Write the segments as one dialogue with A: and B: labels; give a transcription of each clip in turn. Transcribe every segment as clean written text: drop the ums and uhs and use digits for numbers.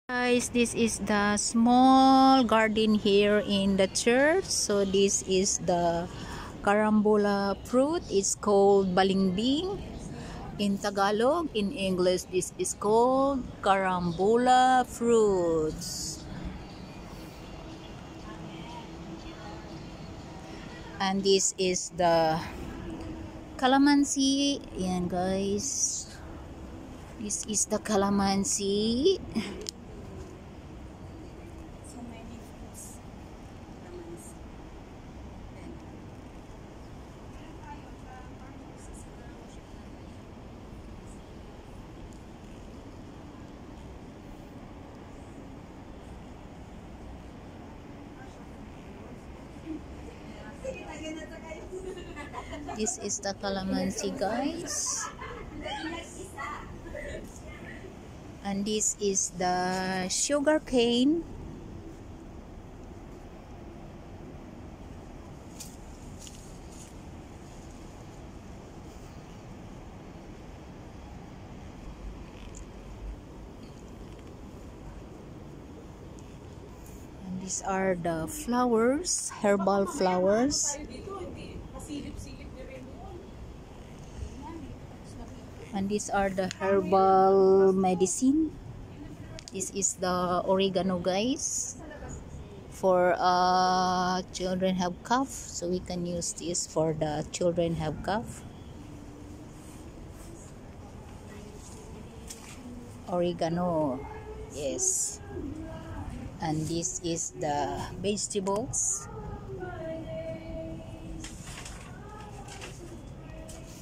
A: Guys, this is the small garden here in the church. So this is the carambola fruit. It's called balimbing in Tagalog. In English, this is called carambola fruits. And this is the calamansi. Yan guys. This is the calamansi. This is the calamansi, guys. And this is the sugar cane. And these are the flowers, herbal flowers. And these are the herbal medicine. This is the oregano, guys, for children have cough, so we can use this for the children have cough. Oregano, yes. And this is the vegetables.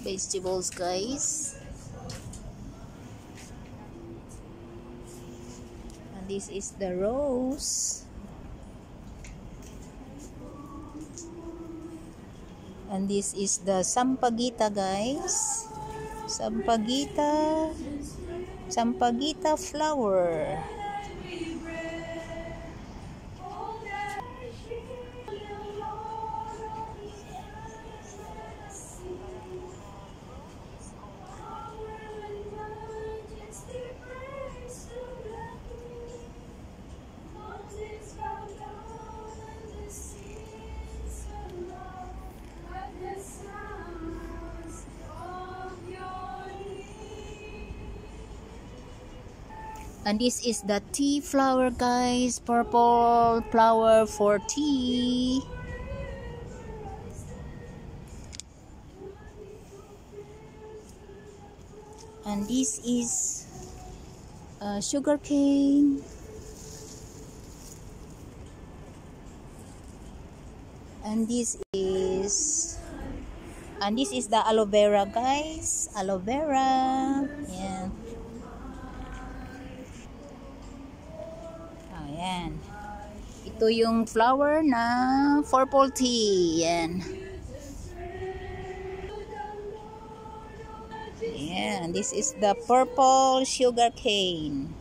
A: Vegetables, guys. And this is the rose. And this is the sampaguita, guys. Sampaguita flower. And this is the tea flower, guys. Purple flower for tea. And this is sugar cane. And this is the aloe vera, guys. Aloe vera. Yeah. Ayan. Ito yung flower na purple tea. Yan. Ayan. This is the purple sugar cane.